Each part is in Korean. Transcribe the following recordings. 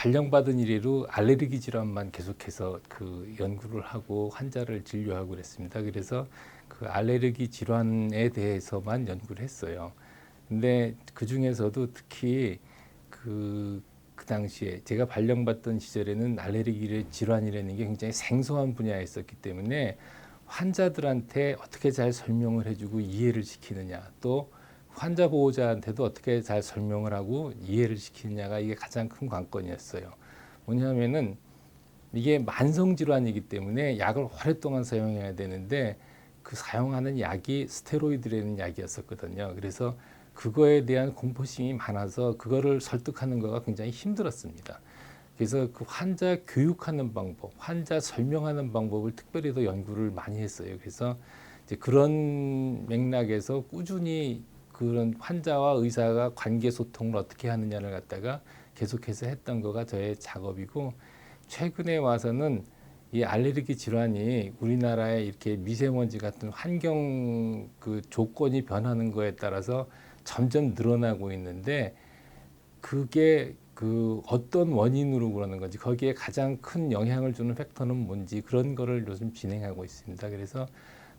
발령받은 이래로 알레르기 질환만 계속해서 그 연구를 하고 환자를 진료하고 그랬습니다. 그래서 그 알레르기 질환에 대해서만 연구를 했어요. 근데 그 중에서도 특히 그 당시에 제가 발령받던 시절에는 알레르기 질환이라는 게 굉장히 생소한 분야였었기 때문에 환자들한테 어떻게 잘 설명을 해주고 이해를 시키느냐, 또 환자 보호자한테도 어떻게 잘 설명을 하고 이해를 시키느냐가 이게 가장 큰 관건이었어요. 뭐냐면은 이게 만성 질환이기 때문에 약을 오랫동안 사용해야 되는데 그 사용하는 약이 스테로이드라는 약이었었거든요. 그래서 그거에 대한 공포심이 많아서 그거를 설득하는 거가 굉장히 힘들었습니다. 그래서 그 환자 교육하는 방법, 환자 설명하는 방법을 특별히 더 연구를 많이 했어요. 그래서 이제 그런 맥락에서 꾸준히 그런 환자와 의사가 관계 소통을 어떻게 하느냐를 갖다가 계속해서 했던 거가 저의 작업이고, 최근에 와서는 이 알레르기 질환이 우리나라에 이렇게 미세먼지 같은 환경 그 조건이 변하는 거에 따라서 점점 늘어나고 있는데, 그게 그 어떤 원인으로 그러는 건지, 거기에 가장 큰 영향을 주는 팩터는 뭔지, 그런 거를 요즘 진행하고 있습니다. 그래서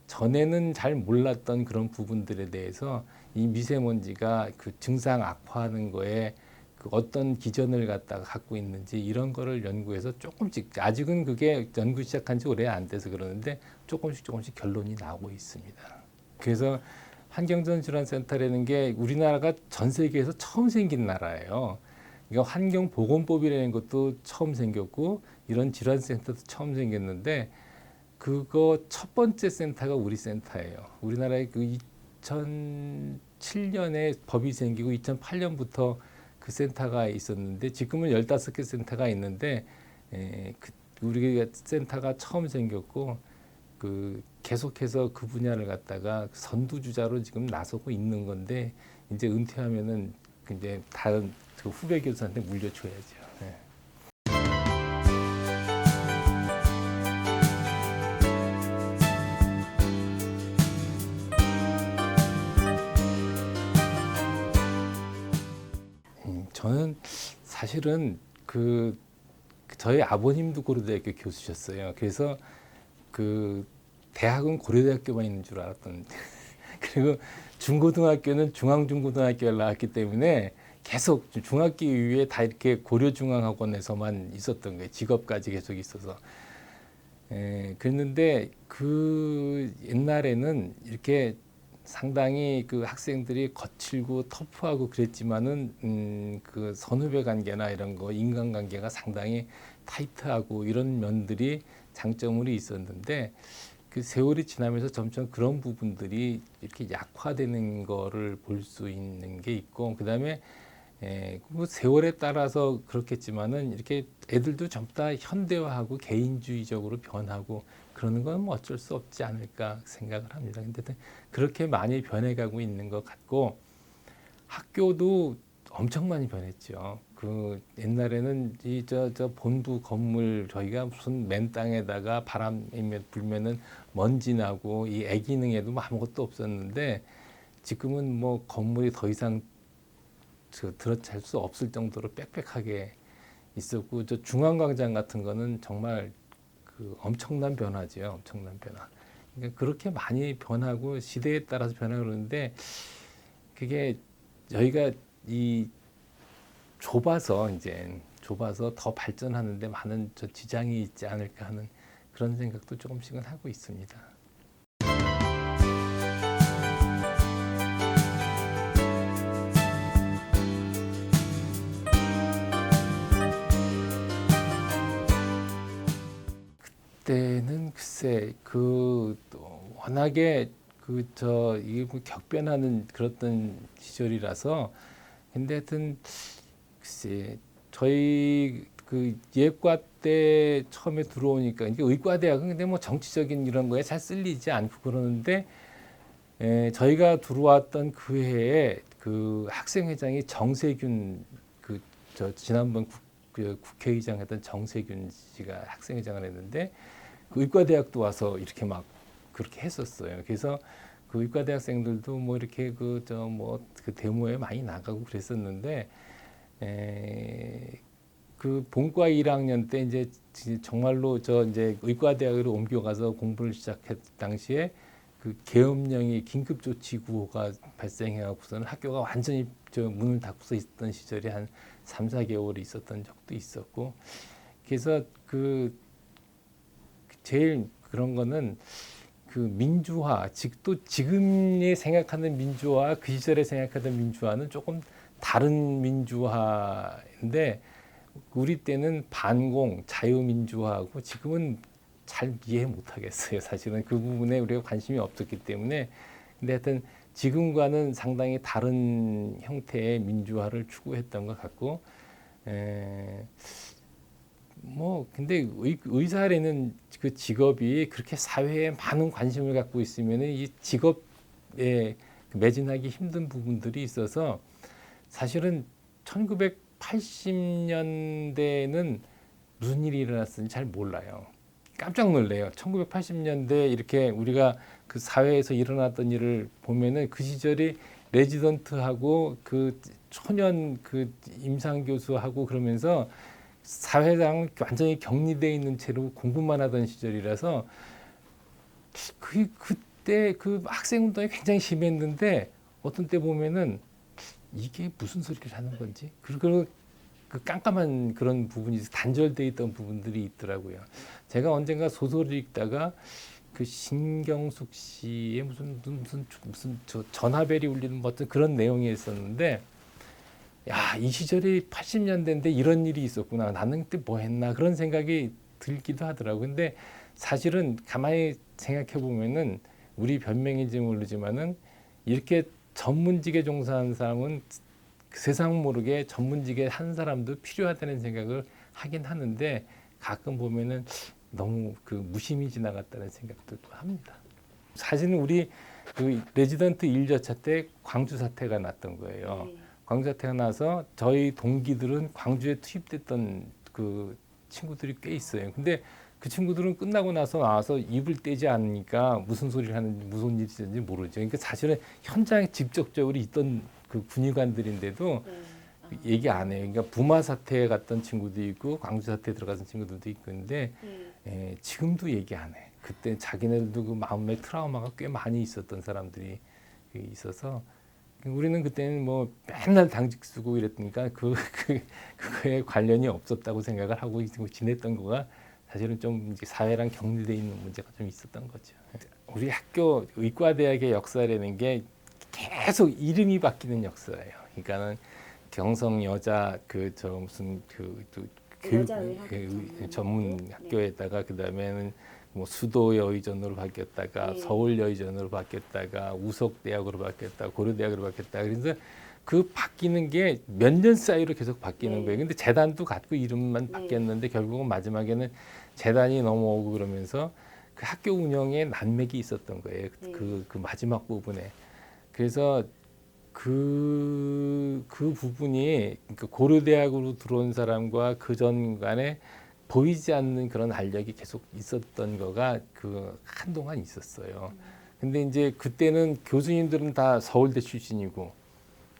전에는 잘 몰랐던 그런 부분들에 대해서 이 미세먼지가 그 증상 악화하는 거에 그 어떤 기전을 갖고 있는지, 이런 거를 연구해서 조금씩, 아직은 그게 연구 시작한 지 오래 안 돼서 그러는데 조금씩 결론이 나오고 있습니다. 그래서 환경전질환센터라는 게 우리나라가 전 세계에서 처음 생긴 나라예요. 그러니까 환경보건법이라는 것도 처음 생겼고 이런 질환센터도 처음 생겼는데, 그거 첫 번째 센터가 우리 센터예요. 우리나라에 그 2007년에 법이 생기고 2008년부터 그 센터가 있었는데, 지금은 15개 센터가 있는데, 우리 센터가 처음 생겼고, 그 계속해서 그 분야를 갖다가 선두주자로 지금 나서고 있는 건데, 이제 은퇴하면은 이제 다른 그 후배 교수한테 물려줘야죠. 네. 저는 사실은 그 저희 아버님도 고려대학교 교수셨어요. 그래서 그 대학은 고려대학교만 있는 줄 알았던. 그리고 중고등학교는 중앙중고등학교를 나왔기 때문에 계속 중학교 이후에 다 이렇게 고려중앙학원에서만 있었던 거예요. 직업까지 계속 있어서. 그랬는데 그 옛날에는 이렇게 상당히 그 학생들이 거칠고 터프하고 그랬지만은 그 선후배 관계나 이런 거, 인간관계가 상당히 타이트하고 이런 면들이 장점으로 있었는데, 그 세월이 지나면서 점점 그런 부분들이 이렇게 약화되는 거를 볼 수 있는 게 있고, 그다음에 뭐 세월에 따라서 그렇겠지만은 이렇게 애들도 전부 다 현대화하고 개인주의적으로 변하고 그러는 건 뭐 어쩔 수 없지 않을까 생각을 합니다. 근데 그렇게 많이 변해가고 있는 것 같고, 학교도 엄청 많이 변했죠. 그 옛날에는 이 저 본부 건물, 저희가 무슨 맨 땅에다가 바람이 불면은 먼지 나고 이 애기능에도 뭐 아무것도 없었는데, 지금은 뭐 건물이 더 이상 들어찰 수 없을 정도로 빽빽하게 있었고, 저 중앙광장 같은 거는 정말 그 엄청난 변화죠. 엄청난 변화. 그러니까 그렇게 많이 변하고 시대에 따라서 변하고 그러는데, 그게 저희가 이 좁아서 더 발전하는데 많은 저 지장이 있지 않을까 하는 그런 생각도 조금씩은 하고 있습니다. 그때는 글쎄 그 워낙에 그 저 이게 뭐 격변하는 그랬던 시절이라서. 근데 하여튼 글쎄 저희 그 예과 때 처음에 들어오니까, 이게 의과대학은 근데 뭐 정치적인 이런 거에 잘 쓸리지 않고 그러는데, 저희가 들어왔던 그 해에 그 학생회장이 정세균, 그 저 지난번 그 국회의장 했던 정세균 씨가 학생회장을 했는데, 그 의과대학도 와서 이렇게 막 그렇게 했었어요. 그래서 그 의과대학생들도 뭐 이렇게 그 저 뭐 그 데모에 많이 나가고 그랬었는데, 그 본과 1학년 때 이제 정말로 저 이제 의과대학으로 옮겨가서 공부를 시작했 당시에 그 계엄령이 긴급조치구호가 발생해갖고서는 학교가 완전히 저 문을 닫고서 있었던 시절이 한 3, 4개월이 있었던 적도 있었고, 그래서 그 제일 그런 거는 그 민주화, 또 지금에 생각하는 민주화, 그 시절에 생각하던 민주화는 조금 다른 민주화인데, 우리 때는 반공, 자유민주화하고 지금은 잘 이해 못하겠어요. 사실은 그 부분에 우리가 관심이 없었기 때문에. 근데 하여튼 지금과는 상당히 다른 형태의 민주화를 추구했던 것 같고, 뭐 근데 의사라는 그 직업이 그렇게 사회에 많은 관심을 갖고 있으면 이 직업에 매진하기 힘든 부분들이 있어서 사실은 1980년대에는 무슨 일이 일어났는지 잘 몰라요. 깜짝 놀래요. 1980년대 이렇게 우리가 그 사회에서 일어났던 일을 보면은 그 시절에 레지던트하고 그 초년 그 임상 교수하고 그러면서 사회랑 완전히 격리되어 있는 채로 공부만 하던 시절이라서 그때 그 학생 운동이 굉장히 심했는데 어떤 때 보면은 이게 무슨 소리를 하는 건지 그리고 그 깜깜한 그런 부분이 단절돼 있던 부분들이 있더라고요. 제가 언젠가 소설을 읽다가 그 신경숙 씨의 무슨 저 전화벨이 울리는 뭐 어떤 그런 내용이 있었는데, 야, 이 시절이 80년대인데 이런 일이 있었구나. 나는 그때 뭐 했나 그런 생각이 들기도 하더라고. 근데 사실은 가만히 생각해 보면은 우리 변명인지 모르지만은 이렇게 전문직에 종사하는 사람은 그 세상 모르게 전문직에 한 사람도 필요하다는 생각을 하긴 하는데, 가끔 보면은 너무 그 무심히 지나갔다는 생각도 합니다. 사실은 우리 그 레지던트 1년차 때 광주 사태가 났던 거예요. 광주 사태가 나서 저희 동기들은 광주에 투입됐던 그 친구들이 꽤 있어요. 근데 그 친구들은 끝나고 나와서 입을 떼지 않으니까 무슨 소리를 하는지 무슨 일이 있었는지 모르죠. 그러니까 사실은 현장에 직접적으로 있던 그 군의관들인데도 얘기 안 해요. 그러니까 부마 사태에 갔던 친구도 있고 광주 사태에 들어갔던 친구들도 있고 있는데 지금도 얘기 안 해. 그때 자기네들도 그 마음의 트라우마가 꽤 많이 있었던 사람들이 있어서 우리는 그때는 뭐 맨날 당직 쓰고 이랬으니까 그거에 관련이 없었다고 생각을 하고 지냈던 거가 사실은 좀 이제 사회랑 격리돼 있는 문제가 좀 있었던 거죠. 우리 학교 의과대학의 역사라는 게 계속 이름이 바뀌는 역사예요. 그러니까는 경성 여자 그 저 무슨 그 교육 전문 학교에다가 그 다음에는 뭐 수도 여의전으로 바뀌었다가 서울 여의전으로 바뀌었다가 우석대학으로 바뀌었다, 고려대학으로 바뀌었다. 그래서 그 바뀌는 게 몇 년 사이로 계속 바뀌는 거예요. 근데 재단도 갖고 이름만 바뀌었는데 결국은 마지막에는 재단이 넘어오고 그러면서 그 학교 운영에 난맥이 있었던 거예요. 그 마지막 부분에. 그래서 그 부분이 그러니까 고려대학으로 들어온 사람과 그 전간에 보이지 않는 그런 알력이 계속 있었던 거가 그 한동안 있었어요. 근데 이제 그때는 교수님들은 다 서울대 출신이고,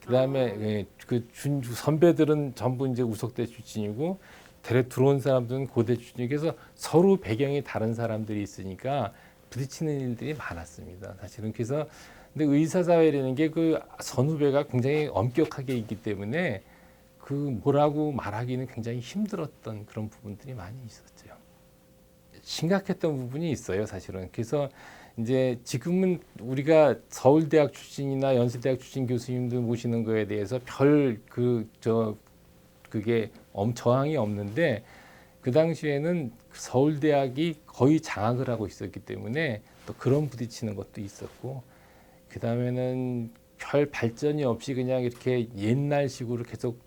그다음에 그 선배들은 전부 이제 우석대 출신이고, 들어온 사람들은 고대 출신이고, 그래서 서로 배경이 다른 사람들이 있으니까 부딪히는 일들이 많았습니다. 사실은. 그래서 근데 의사사회라는 게 그 선후배가 굉장히 엄격하게 있기 때문에 그 뭐라고 말하기는 굉장히 힘들었던 그런 부분들이 많이 있었죠. 심각했던 부분이 있어요, 사실은. 그래서 이제 지금은 우리가 서울대학 출신이나 연세대학 출신 교수님들 모시는 거에 대해서 그게 저항이 없는데, 그 당시에는 서울대학이 거의 장악을 하고 있었기 때문에 또 그런 부딪히는 것도 있었고, 그 다음에는 별 발전이 없이 그냥 이렇게 옛날식으로 계속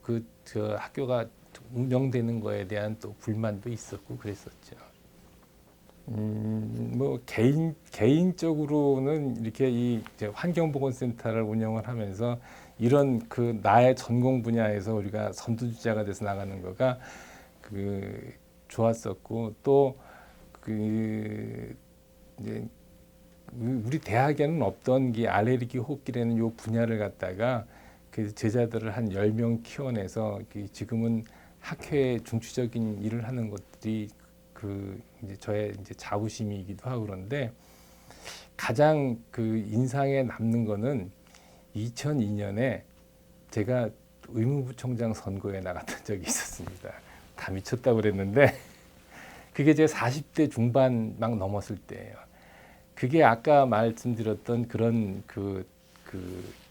저 학교가 운영되는 거에 대한 또 불만도 있었고 그랬었죠. 뭐 개인적으로는 이렇게 이 환경보건센터를 운영을 하면서 이런 그 나의 전공 분야에서 우리가 선두주자가 돼서 나가는 거가 그 좋았었고, 또 그 이제 우리 대학에는 없던 게 알레르기 호흡기라는 요 분야를 갖다가 그 제자들을 한 10명 키워내서 지금은 학회에 중추적인 일을 하는 것들이 그 이제 저의 이제 자부심이기도 하고 그런데 가장 그 인상에 남는 거는 2002년에 제가 의무부총장 선거에 나갔던 적이 있었습니다. 다 미쳤다고 그랬는데 그게 제가 40대 중반 막 넘었을 때예요. 그게 아까 말씀드렸던 그런 그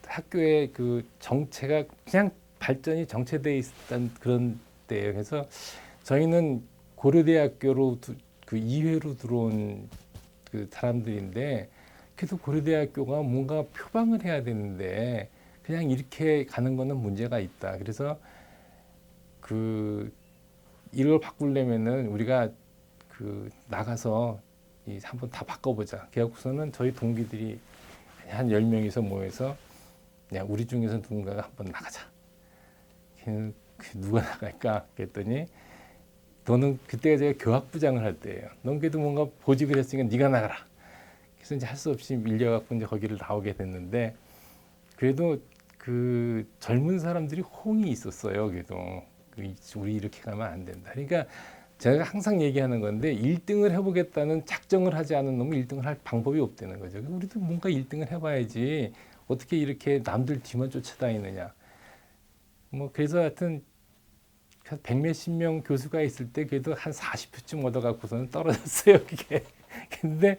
학교의 그 정체가 그냥 발전이 정체되어 있었던 그런 때예요. 그래서 저희는 고려대학교로 그 이회로 들어온 그 사람들인데 그래도 고려대학교가 뭔가 표방을 해야 되는데 그냥 이렇게 가는 거는 문제가 있다. 그래서 그 이걸 바꾸려면은 우리가 그 나가서 한번 다 바꿔보자. 그래갖고서는 저희 동기들이 한 10명이서 모여서 야, 우리 중에서 누군가가 한번 나가자. 누가 나갈까? 그랬더니 너는 그때가 제가 교학부장을 할 때예요. 넌 그래도 뭔가 보직을 했으니까 네가 나가라. 그래서 이제 할 수 없이 밀려갖고 이제 거기를 나오게 됐는데 그래도 그 젊은 사람들이 호응이 있었어요. 그래도 우리 이렇게 가면 안 된다. 그러니까 제가 항상 얘기하는 건데 1등을 해보겠다는 작정을 하지 않은 놈은 1등을 할 방법이 없다는 거죠. 우리도 뭔가 1등을 해봐야지 어떻게 이렇게 남들 뒤만 쫓아다니느냐. 뭐 그래서 하여튼 100몇십 명 교수가 있을 때 그래도 한 40표쯤 얻어갖고서는 떨어졌어요. 그게. 근데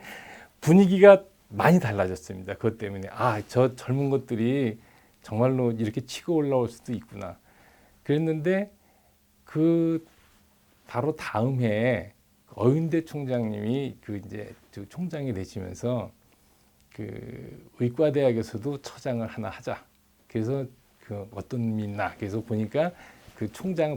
분위기가 많이 달라졌습니다. 그것 때문에 저 젊은 것들이 정말로 이렇게 치고 올라올 수도 있구나. 그랬는데 그 바로 다음 해에 어윤대 총장님이 그 이제 총장이 되시면서 그 의과대학에서도 처장을 하나 하자. 그래서 그 어떤 놈이 있나. 그래서 보니까 그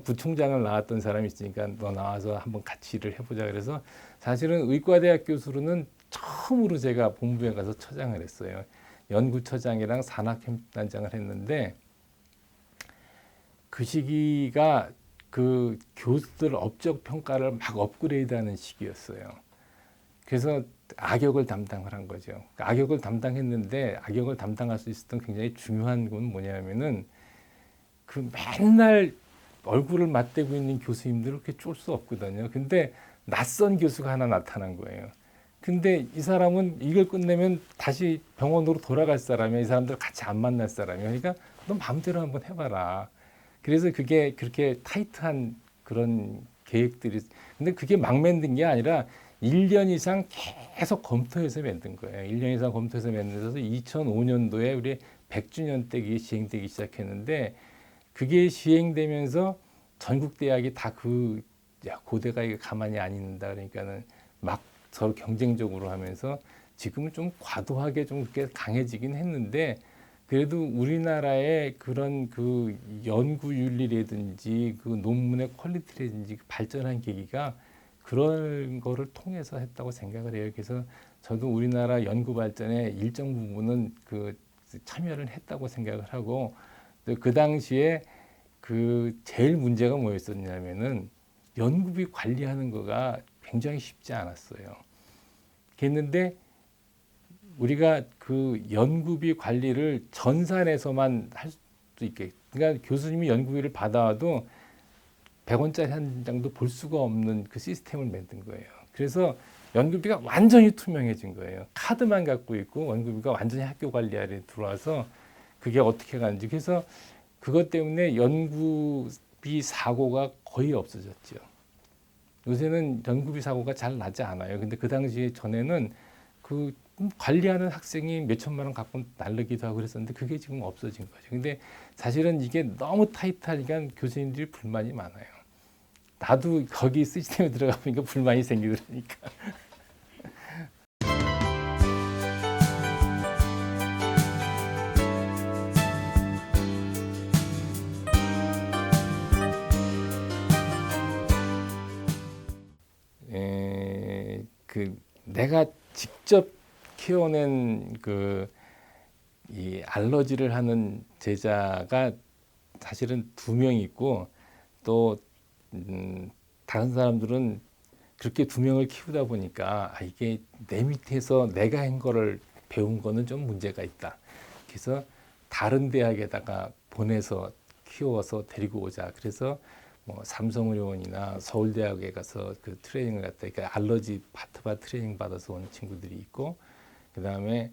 부총장을 나왔던 사람이 있으니까 너 나와서 한번 같이 일을 해보자. 그래서 사실은 의과대학 교수로는 처음으로 제가 본부에 가서 처장을 했어요. 연구처장이랑 산학협단장을 했는데 그 시기가 그 교수들 업적 평가를 막 업그레이드하는 시기였어요. 그래서 악역을 담당을 한 거죠. 악역을 담당했는데 악역을 담당할 수 있었던 굉장히 중요한 건 뭐냐면은 그 맨날 얼굴을 맞대고 있는 교수님들을 그렇게 쫄 수 없거든요. 근데 낯선 교수가 하나 나타난 거예요. 근데 이 사람은 이걸 끝내면 다시 병원으로 돌아갈 사람이야. 이 사람들 같이 안 만날 사람이야. 그러니까 너 마음대로 한번 해봐라. 그래서 그게 그렇게 타이트한 그런 계획들이, 근데 그게 막 만든 게 아니라 1년 이상 계속 검토해서 만든 거예요. 1년 이상 검토해서 만들어서 2005년도에 우리 100주년 때 그게 시행되기 시작했는데 그게 시행되면서 전국 대학이 다 고대가 이거 가만히 안 있는다. 그러니까는 막 서로 경쟁적으로 하면서 지금은 좀 과도하게 좀 그렇게 강해지긴 했는데 그래도 우리나라의 그런 그 연구윤리라든지 그 논문의 퀄리티라든지 발전한 계기가 그런 거를 통해서 했다고 생각을 해요. 그래서 저도 우리나라 연구 발전에 일정 부분은 그 참여를 했다고 생각을 하고 그 당시에 그 제일 문제가 뭐였었냐면은 연구비 관리하는 거가 굉장히 쉽지 않았어요. 그랬는데 우리가 그 연구비 관리를 전산에서만 할 수 있게, 그러니까 교수님이 연구비를 받아와도 100원짜리 한 장도 볼 수가 없는 그 시스템을 만든 거예요. 그래서 연구비가 완전히 투명해진 거예요. 카드만 갖고 있고 연구비가 완전히 학교 관리 아래에 들어와서 그게 어떻게 가는지. 그래서 그것 때문에 연구비 사고가 거의 없어졌죠. 요새는 연구비 사고가 잘 나지 않아요. 근데 그 당시에 전에는 그 관리하는 학생이 몇 천만 원 갖고 날르기도 하고 그랬었는데 그게 지금 없어진 거죠. 근데 사실은 이게 너무 타이트하니까 교수님들이 불만이 많아요. 나도 거기 시스템에 들어가 보니까 불만이 생기더라니까. 내가 직접 키워낸 이 알러지를 하는 제자가 사실은 2명 있고 또 다른 사람들은 그렇게 2명을 키우다 보니까 이게 내 밑에서 내가 한 거를 배운 거는 좀 문제가 있다. 그래서 다른 대학에다가 보내서 키워서 데리고 오자. 그래서 뭐 삼성의료원이나 서울대학에 가서 그 트레이닝을 갔다, 그러니까 알러지 파트바 트레이닝 받아서 온 친구들이 있고, 그 다음에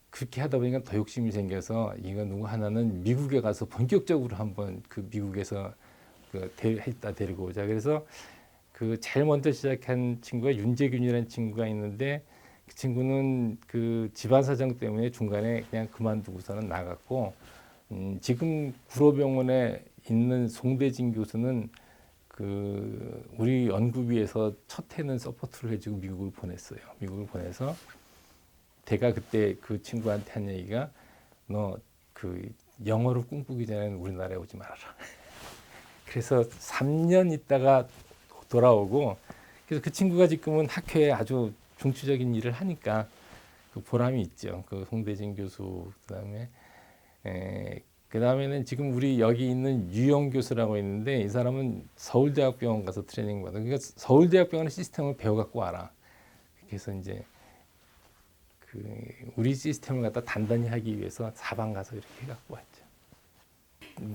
그렇게 하다 보니까 더 욕심이 생겨서 이거 누구 하나는 미국에 가서 본격적으로 한번 그 미국에서 그 했다 데리고 오자. 그래서 그 제일 먼저 시작한 친구가 윤재균이라는 친구가 있는데, 그 친구는 그 집안 사정 때문에 중간에 그냥 그만두고서는 나갔고, 지금 구로병원에 있는 송대진 교수는 그 우리 연구비에서 첫 해는 서포트를 해주고 미국을 보냈어요. 미국을 보내서 제가 그때 그 친구한테 한 얘기가, 너 그 영어를 꿈꾸기 전에는 우리나라에 오지 말아라. 그래서 3년 있다가 돌아오고, 그래서 그 친구가 지금은 학회에 아주 중추적인 일을 하니까 그 보람이 있죠. 그 송대진 교수, 그다음에는 지금 우리 여기 있는 유영 교수라고 있는데, 이 사람은 서울대학병원 가서 트레이닝 받아. 그러니까 서울대학병원의 시스템을 배워갖고 와라. 그래서 이제 그 우리 시스템을 갖다 단단히 하기 위해서 사방 가서 이렇게 해갖고 왔죠.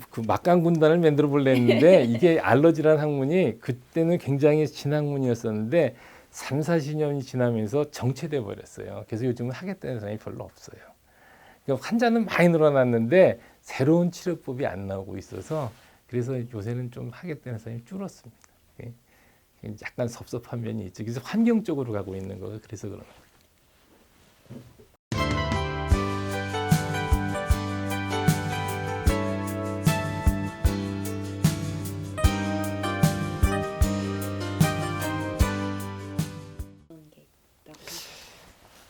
그 막강 군단을 만들어 볼래 했는데 이게 알러지라는 학문이 그때는 굉장히 신학문이었었는데 3, 40년이 지나면서 정체돼 버렸어요. 그래서 요즘은 하겠다는 사람이 별로 없어요. 그러니까 환자는 많이 늘어났는데 새로운 치료법이 안 나오고 있어서, 그래서 요새는 좀 하겠다는 사람이 줄었습니다. 약간 섭섭한 면이 있죠. 그래서 환경적으로 가고 있는 거예요. 그래서 그러는 거예요.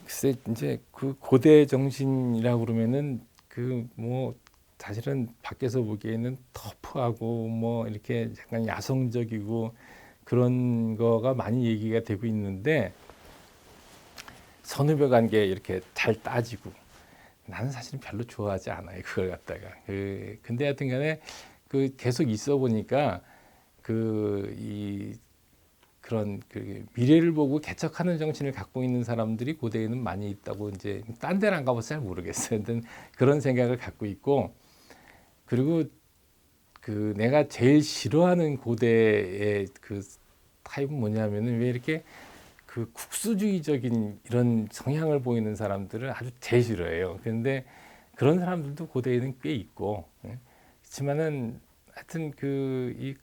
글쎄 이제 그 고대 정신이라고 그러면은 그 뭐 사실은 밖에서 보기에는 터프하고 뭐 이렇게 약간 야성적이고 그런 거가 많이 얘기가 되고 있는데, 선후배 관계 이렇게 잘 따지고, 나는 사실은 별로 좋아하지 않아요, 그걸 갖다가. 근데 하여튼간에 그 계속 있어 보니까 그런 그 미래를 보고 개척하는 정신을 갖고 있는 사람들이 고대에는 많이 있다고, 이제 딴 데는 안 가봐서 잘 모르겠어요. 그런 생각을 갖고 있고, 그리고 그 내가 제일 싫어하는 고대의 그 타입은 뭐냐면은, 왜 이렇게 그 국수주의적인 이런 성향을 보이는 사람들을 아주 제일 싫어해요. 그런데 그런 사람들도 고대에는 꽤 있고, 그렇지만은 하여튼 이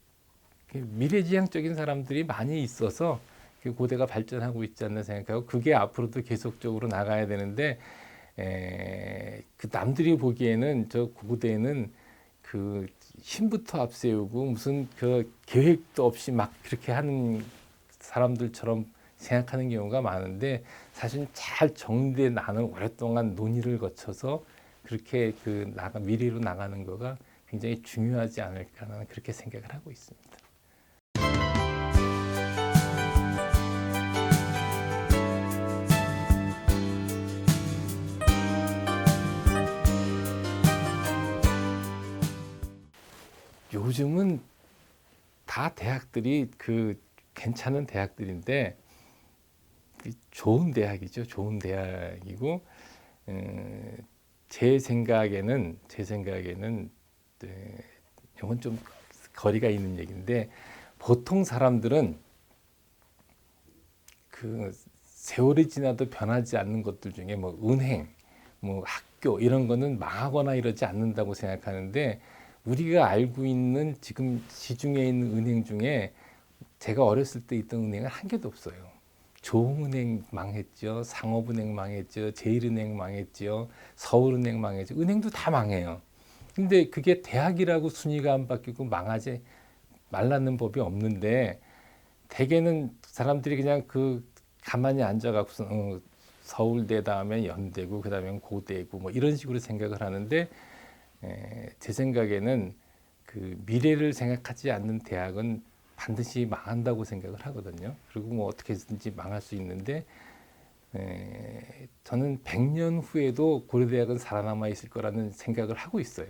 미래지향적인 사람들이 많이 있어서 그 고대가 발전하고 있지 않나 생각하고, 그게 앞으로도 계속적으로 나가야 되는데, 그 남들이 보기에는 저 고대에는 그 힘부터 앞세우고 무슨 그 계획도 없이 막 그렇게 하는 사람들처럼 생각하는 경우가 많은데, 사실 잘 정리돼 나는 오랫동안 논의를 거쳐서 그렇게 미래로 나가는 거가 굉장히 중요하지 않을까, 나는 그렇게 생각을 하고 있습니다. 요즘은 다 대학들이 괜찮은 대학들인데, 좋은 대학이죠. 좋은 대학이고, 제 생각에는 이건 좀 거리가 있는 얘기인데, 보통 사람들은 그 세월이 지나도 변하지 않는 것들 중에 뭐 은행, 뭐 학교 이런 거는 망하거나 이러지 않는다고 생각하는데, 우리가 알고 있는 지금 시중에 있는 은행 중에 제가 어렸을 때 있던 은행은 한 개도 없어요. 조흥은행 망했죠. 상업은행 망했죠. 제일은행 망했죠. 서울은행 망했죠. 은행도 다 망해요. 근데 그게 대학이라고 순위가 안 바뀌고 망하지 말라는 법이 없는데, 대개는 사람들이 그냥 가만히 앉아갖고 서울대 다음에 연대고 그 다음에 고대고 뭐 이런 식으로 생각을 하는데, 제 생각에는 그 미래를 생각하지 않는 대학은 반드시 망한다고 생각을 하거든요. 그리고 뭐 어떻게든지 망할 수 있는데, 저는 100년 후에도 고려대학은 살아남아 있을 거라는 생각을 하고 있어요.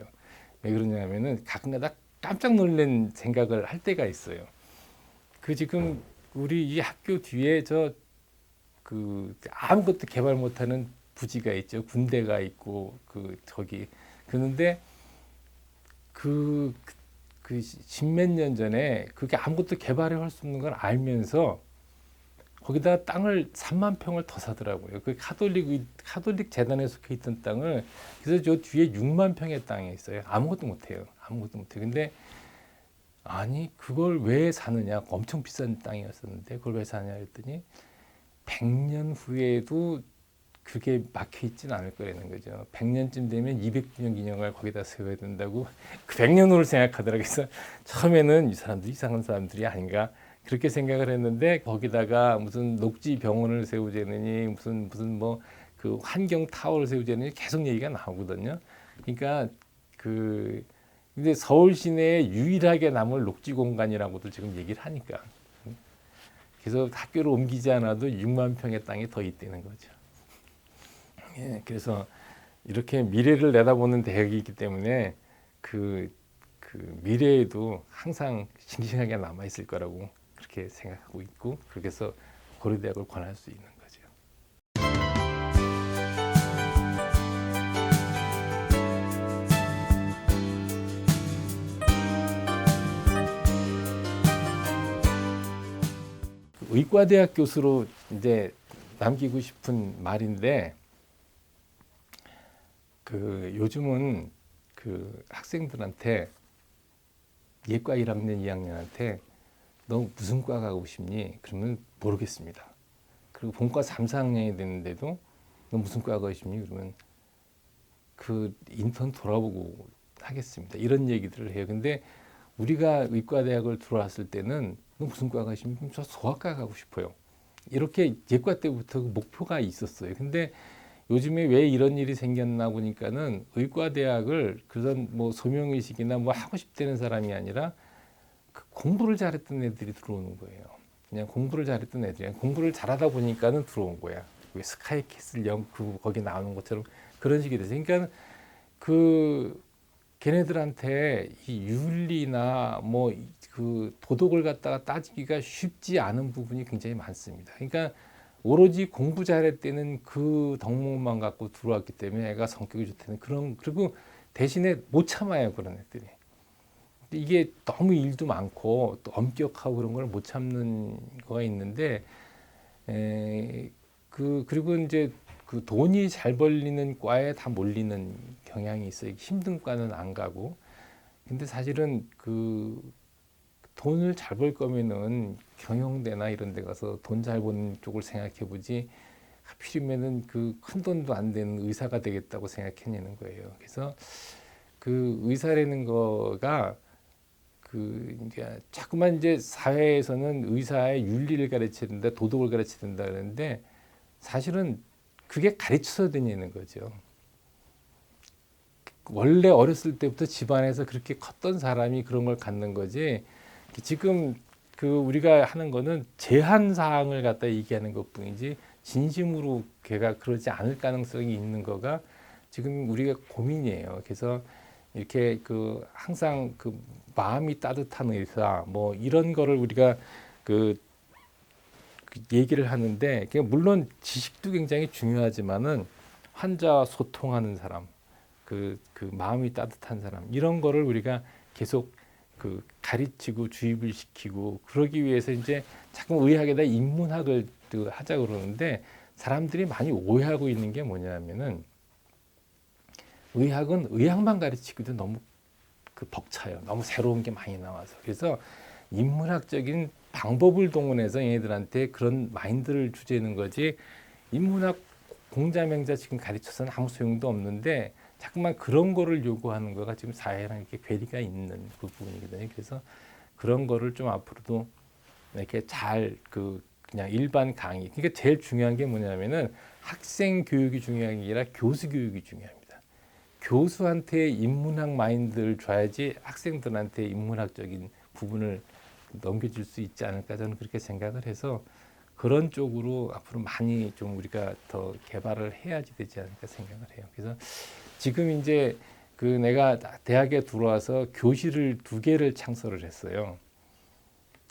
왜 그러냐면은 가끔가다 깜짝 놀란 생각을 할 때가 있어요. 지금 우리 이 학교 뒤에 아무것도 개발 못하는 부지가 있죠. 군대가 있고 그런데 그 십몇 년 전에 그게 아무것도 개발을 할 수 없는 걸 알면서 거기다 땅을 3만 평을 더 사더라고요. 그 카톨릭 재단에 속해 있던 땅을 그래서 저 뒤에 6만 평의 땅이 있어요. 아무것도 못 해요. 아무것도 못 해요. 근데 아니 그걸 왜 사느냐? 엄청 비싼 땅이었었는데 그걸 왜 사냐 했더니 100년 후에도 그게 막혀 있지는 않을 거라는 거죠. 100년쯤 되면 200주년 기념을 거기다 세워야 된다고 그 100년 후를 생각하더라고요. 그래서 처음에는 이 사람들 이상한 사람들이 아닌가 그렇게 생각을 했는데 거기다가 무슨 녹지 병원을 세우자느니 무슨 뭐 그 환경 타워를 세우자느니 계속 얘기가 나오거든요. 그러니까 그 근데 서울 시내에 유일하게 남을 녹지 공간이라고도 지금 얘기를 하니까 그래서 학교를 옮기지 않아도 6만 평의 땅이 더 있다는 거죠. 예, 그래서 이렇게 미래를 내다보는 대학이기 때문에 그 미래에도 항상 싱싱하게 남아 있을 거라고 그렇게 생각하고 있고 그렇게 해서 고려대학을 권할 수 있는 거죠. 의과대학 교수로 이제 남기고 싶은 말인데 그 요즘은 그 학생들한테 예과 1학년, 2학년한테 너 무슨 과 가고 싶니? 그러면 모르겠습니다. 그리고 본과 3, 4학년이 됐는데도 너 무슨 과 가고 싶니? 그러면 그 인턴 돌아보고 하겠습니다. 이런 얘기들을 해요. 근데 우리가 의과대학을 들어왔을 때는 너 무슨 과 가고 싶니? 저 소아과 가고 싶어요. 이렇게 예과 때부터 목표가 있었어요. 근데 요즘에 왜 이런 일이 생겼나 보니까는 의과대학을 그런 뭐 소명의식이나 뭐 하고 싶다는 사람이 아니라 그 공부를 잘했던 애들이 들어오는 거예요. 그냥 공부를 잘했던 애들이 공부를 잘하다 보니까는 들어온 거야. 왜 스카이캐슬 거기 나오는 것처럼 그런 식이 돼서 그러니까 그 걔네들한테 이 윤리나 뭐 그 도덕을 갖다가 따지기가 쉽지 않은 부분이 굉장히 많습니다. 그러니까 오로지 공부 잘했다는 그 덕목만 갖고 들어왔기 때문에 애가 성격이 좋다는 그런 그리고 대신에 못 참아요 그런 애들이. 이게 너무 일도 많고 또 엄격하고 그런 걸 못 참는 거가 있는데 그리고 이제 그 돈이 잘 벌리는 과에 다 몰리는 경향이 있어요. 힘든 과는 안 가고. 근데 사실은 그 돈을 잘 벌 거면은 경영대나 이런 데 가서 돈 잘 버는 쪽을 생각해 보지 하필이면은 그 큰 돈도 안 되는 의사가 되겠다고 생각해내는 거예요. 그래서 그 의사라는 거가 그 이제 자꾸만 이제 사회에서는 의사의 윤리를 가르쳐야 된다, 도덕을 가르쳐야 된다 그러는데 사실은 그게 가르쳐서 되는 거죠. 원래 어렸을 때부터 집안에서 그렇게 컸던 사람이 그런 걸 갖는 거지. 지금 그 우리가 하는 거는 제한 사항을 갖다 얘기하는 것뿐이지 진심으로 걔가 그러지 않을 가능성이 있는 거가 지금 우리가 고민이에요. 그래서 이렇게 그 항상 그 마음이 따뜻한 의사 뭐 이런 거를 우리가 그 얘기를 하는데 물론 지식도 굉장히 중요하지만은 환자와 소통하는 사람 그 마음이 따뜻한 사람 이런 거를 우리가 계속 그 가르치고 주입을 시키고 그러기 위해서 이제 자꾸 의학에다 인문학을 하자 그러는데 사람들이 많이 오해하고 있는 게 뭐냐면은 의학은 의학만 가르치기도 너무 그 벅차요. 너무 새로운 게 많이 나와서 그래서 인문학적인 방법을 동원해서 얘네들한테 그런 마인드를 주제는 거지 인문학 공자명자 지금 가르쳐서는 아무 소용도 없는데 자꾸만 그런 거를 요구하는 거가 지금 사회랑 이렇게 괴리가 있는 그 부분이거든요. 그래서 그런 거를 좀 앞으로도 이렇게 잘 그냥 일반 강의. 그러니까 제일 중요한 게 뭐냐면은 학생 교육이 중요한 게 아니라 교수 교육이 중요합니다. 교수한테 인문학 마인드를 줘야지 학생들한테 인문학적인 부분을 넘겨줄 수 있지 않을까 저는 그렇게 생각을 해서 그런 쪽으로 앞으로 많이 좀 우리가 더 개발을 해야지 되지 않을까 생각을 해요. 그래서 지금 이제 그 내가 대학에 들어와서 교실을 2개를 창설을 했어요.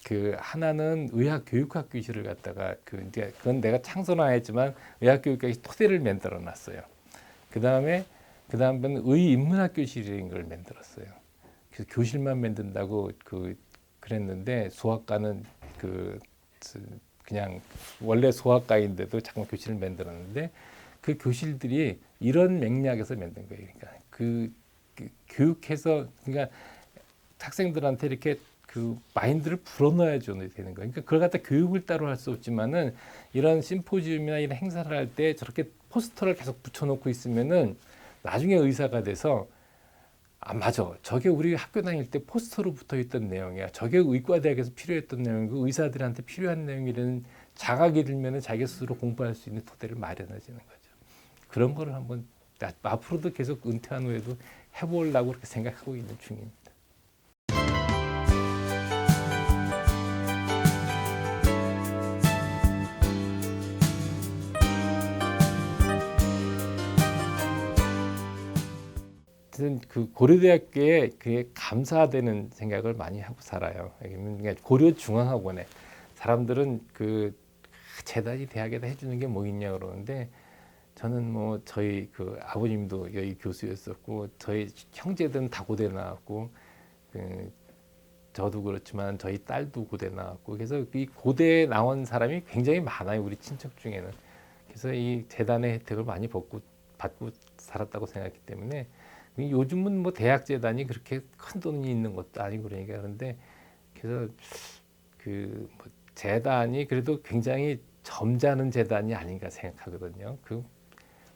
그 하나는 의학교육학 교실을 갖다가 그건 내가 창설은 안 했지만 의학교육학의 토대를 만들어 놨어요. 그다음에는 의인문학 교실인 걸 만들었어요. 그래서 교실만 만든다고 그랬는데 수학과는 그냥 원래 수학과인데도 잠깐 교실을 만들었는데 그 교실들이 이런 맥락에서 만든 거예요. 그러니까 교육해서 그러니까 학생들한테 이렇게 그 마인드를 불어넣어야 되는 거예요. 그러니까 그걸 갖다 교육을 따로 할 수 없지만은 이런 심포지움이나 이런 행사를 할 때 저렇게 포스터를 계속 붙여놓고 있으면은 나중에 의사가 돼서 아 맞아 저게 우리 학교 다닐 때 포스터로 붙어있던 내용이야. 저게 의과대학에서 필요했던 내용이고 의사들한테 필요한 내용이라는 자각이 들면은 자기 스스로 공부할 수 있는 토대를 마련해지는 거죠. 그런 거를 한번 앞으로도 계속 은퇴한 후에도 해보려고 그렇게 생각하고 있는 중입니다. 그 고려대학교에 그게 감사되는 생각을 많이 하고 살아요. 그러니까 고려중앙학원에 사람들은 그 재단이 대학에다 해주는 게 뭐 있냐 그러는데 저는 뭐 저희 그 아버님도 여기 교수였었고 저희 형제들은 다 고대 나왔고 저도 그렇지만 저희 딸도 고대 나왔고 그래서 이 고대에 나온 사람이 굉장히 많아요 우리 친척 중에는. 그래서 이 재단의 혜택을 많이 받고 살았다고 생각했기 때문에 요즘은 뭐 대학 재단이 그렇게 큰 돈이 있는 것도 아니고 그러니까 그런데 그래서 그 뭐 재단이 그래도 굉장히 점잖은 재단이 아닌가 생각하거든요.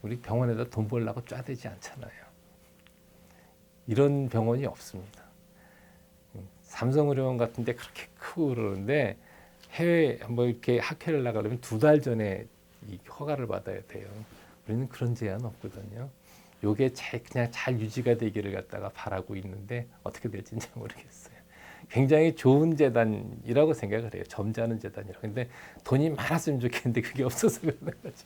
우리 병원에다 돈 벌려고 쫙대지 않잖아요. 이런 병원이 없습니다. 삼성의료원 같은데 그렇게 크고 그러는데 해외 뭐 이렇게 학회를 나가려면 2달 전에 이 허가를 받아야 돼요. 우리는 그런 제한 없거든요. 요게 그냥 잘 유지가 되기를 갖다가 바라고 있는데 어떻게 될지는 잘 모르겠어요. 굉장히 좋은 재단이라고 생각을 해요. 점잖은 재단이라고. 근데 돈이 많았으면 좋겠는데 그게 없어서 그러는 거죠.